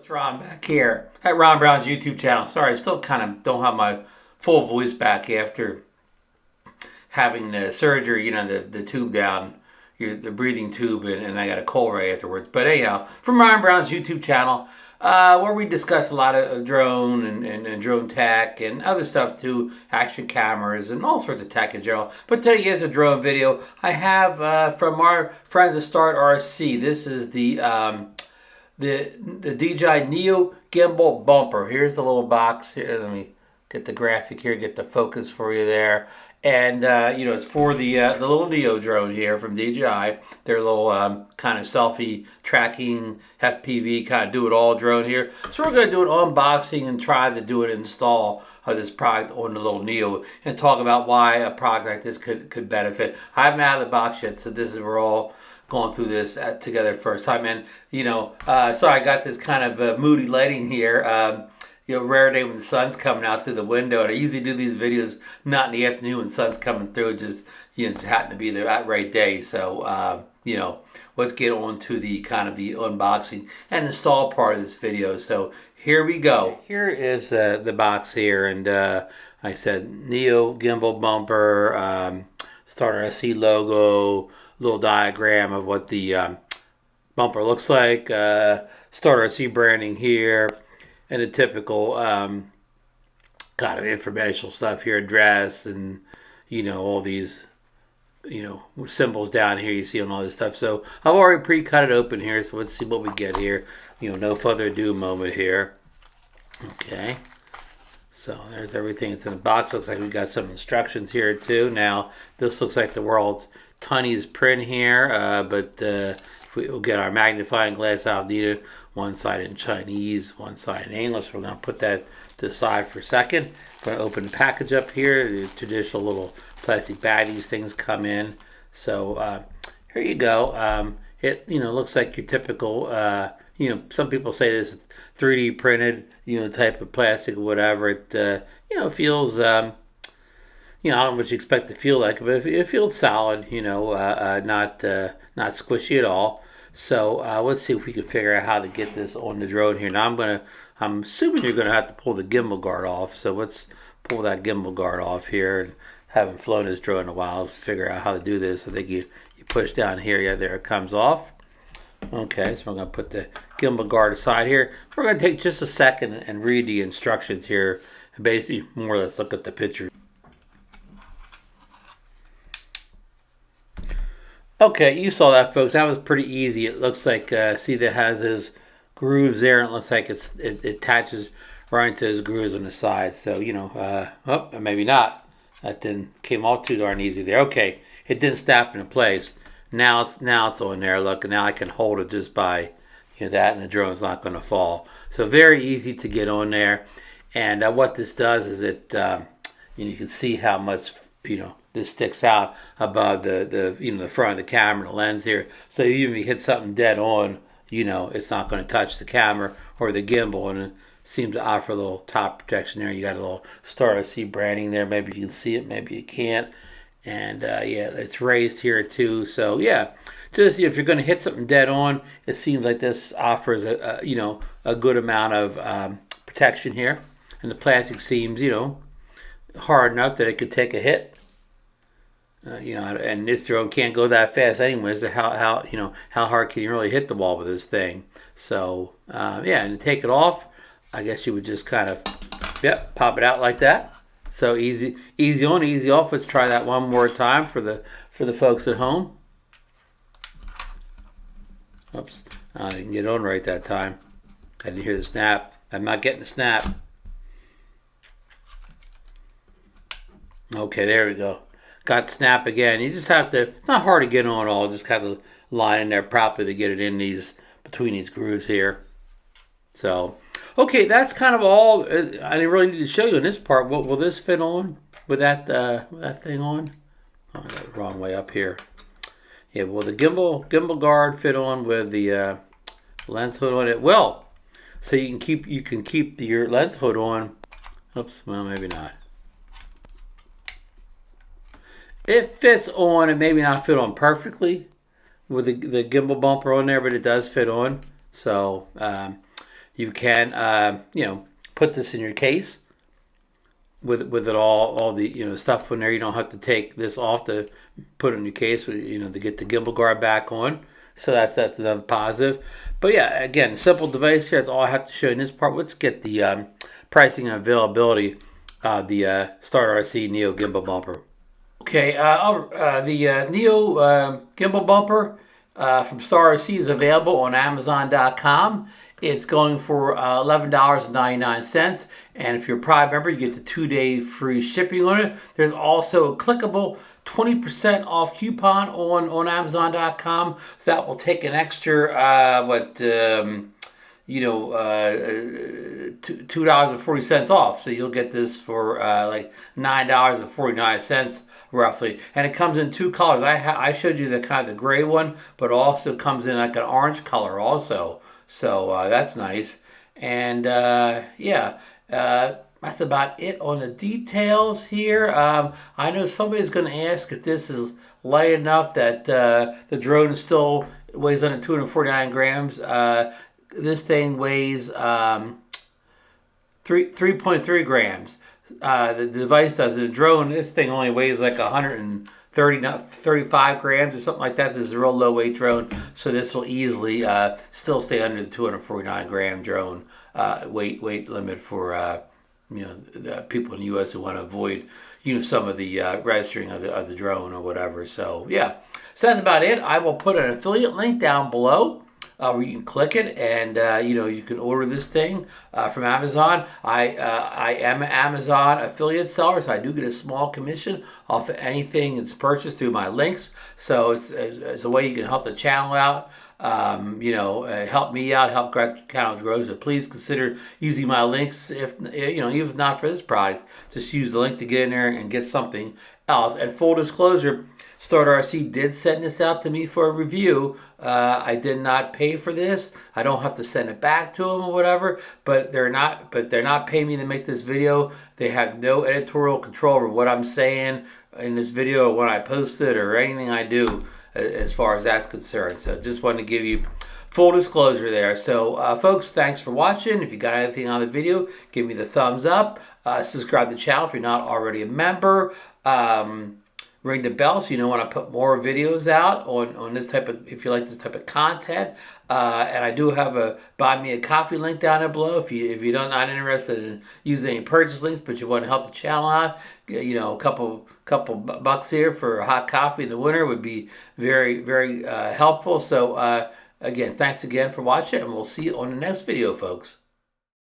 It's Ron back here at Ron Brown's YouTube channel. Sorry, I still kind of don't have my full voice back after having the surgery, you know, the tube down, the breathing tube, and I got a cold right afterwards. But anyhow, from Ron Brown's YouTube channel, where we discuss a lot of drone and drone tech and other stuff too, action cameras and all sorts of tech in general. But today is a drone video I have from our friends at StartRC. This is the DJI Neo Gimbal Bumper. Here's the little box here. Let me get the graphic here, get the focus for you there. And you know, it's for the little Neo drone here from DJI. Their little kind of selfie tracking FPV kind of do-it-all drone here. So we're going to do an unboxing and try to do an install of this product on the little Neo and talk about why a product like this could benefit. I haven't out of the box yet, so this is we're all going through this together first time. And you know, so I got this kind of moody lighting here. You know, rare day when the sun's coming out through the window, and I usually do these videos not in the afternoon when the sun's coming through. Just, you know, it's happened to be the right day. So you know, let's get on to the kind of the unboxing and install part of this video. So here we go. Here is the box here, and like I said, Neo Gimbal Bumper, StartRC logo, little diagram of what the bumper looks like, StartRC branding here, and the typical kind of informational stuff here, address, and you know, all these, you know, symbols down here you see on all this stuff. So I've already pre-cut it open here, so let's see what we get here. You know, no further ado moment here. Okay, so there's everything that's in the box. Looks like we got some instructions here too. Now this looks like the world's tiniest print here, but we'll get our magnifying glass out needed. One side in Chinese, one side in English. We're going to put that to the side for a second. Going to open the package up here. The traditional little plastic baggies things come in. So here you go. It, you know, looks like your typical, you know, some people say this is 3D printed, you know, type of plastic or whatever. It, you know, feels, you know, I don't know what you expect to feel like, but it feels solid, you know, not squishy at all. So let's see if we can figure out how to get this on the drone here. Now I'm assuming you're gonna have to pull the gimbal guard off. So let's pull that gimbal guard off here. And haven't flown this drone in a while, let's figure out how to do this. I think you push down here, yeah, there it comes off. Okay, so we're gonna put the gimbal guard aside here. We're gonna take just a second and read the instructions here, and basically more or less look at the picture. Okay, you saw that, folks. That was pretty easy. It looks like, see, that has his grooves there, and it looks like it attaches right into his grooves on the side. So, you know, oh, maybe not. That didn't came off too darn easy there. Okay, it didn't snap into place. Now it's on there. Look, and now I can hold it just by, you know, that, and the drone's not going to fall. So very easy to get on there. And what this does is it, you know, you can see how much, you know, this sticks out above the you know, the front of the camera, the lens here. So even if you hit something dead on, you know, it's not going to touch the camera or the gimbal, and it seems to offer a little top protection there. You got a little StartRC branding there. Maybe you can see it, maybe you can't. And yeah, it's raised here too. So yeah, just if you're going to hit something dead on, it seems like this offers a you know, a good amount of protection here. And the plastic seems, you know, hard enough that it could take a hit. You know, and this drone can't go that fast anyways. So how you know, how hard can you really hit the wall with this thing? So yeah, and to take it off, I guess you would just kind of, yep, pop it out like that. So easy on, easy off. Let's try that one more time for the folks at home. Oops, I didn't get on right that time. I didn't hear the snap. I'm not getting the snap. Okay, there we go. Got snap again. You just have to, it's not hard to get on at all. Just have to line in there properly to get it in these, between these grooves here. So, okay, that's kind of all. I didn't really need to show you in this part. Will this fit on with that thing on? Oh, I got the wrong way up here. Yeah, will the gimbal guard fit on with the lens hood on? It will. So you can keep your lens hood on. Oops, well, maybe not. It fits on, and maybe not fit on perfectly with the gimbal bumper on there, but it does fit on. So you can, you know, put this in your case with it all the, you know, stuff in there. You don't have to take this off to put it in your case, you know, to get the gimbal guard back on. So that's another positive. But yeah, again, simple device here. That's all I have to show in this part. Let's get the pricing and availability of the StartRC Neo Gimbal Bumper. Okay, the Neo Gimbal Bumper from StarRC is available on Amazon.com. It's going for $11.99, and if you're a Prime member, you get the 2-day free shipping on it. There's also a clickable 20% off coupon on Amazon.com, so that will take an extra $2.40 off. So you'll get this for like $9.49 roughly, and it comes in 2 colors. I showed you the kind of the gray one, but also comes in like an orange color also. So that's nice. And yeah, that's about it on the details here. I know somebody's going to ask if this is light enough that the drone still weighs under 249 grams. This thing weighs 3.3 grams. The device does. The drone, this thing only weighs like 35 grams or something like that. This is a real low weight drone, so this will easily still stay under the 249 gram drone weight limit for you know, the people in the U.S. who want to avoid, you know, some of the registering of the drone or whatever. So yeah, so that's about it. I will put an affiliate link down below where you can click it, and you know, you can order this thing from Amazon. I am an Amazon affiliate seller, so I do get a small commission off of anything that's purchased through my links. So it's a way you can help the channel out. You know, help me out, help channel grow. So please consider using my links. If you know, even if not for this product, just use the link to get in there and get something else. And full disclosure, StartRC did send this out to me for a review. I did not pay for this. I don't have to send it back to them or whatever. But they're not paying me to make this video. They have no editorial control over what I'm saying in this video or when I post it or anything I do, as far as that's concerned. So just wanted to give you full disclosure there. So folks, thanks for watching. If you got anything on the video, give me the thumbs up. Subscribe to the channel if you're not already a member. Ring the bell so you know when I put more videos out on this type of, if you like this type of content. And I do have a buy me a coffee link down there below if you're not interested in using any purchase links, but you want to help the channel out. You know, a couple bucks here for a hot coffee in the winter would be very, very helpful. So again, thanks again for watching, and we'll see you on the next video, folks.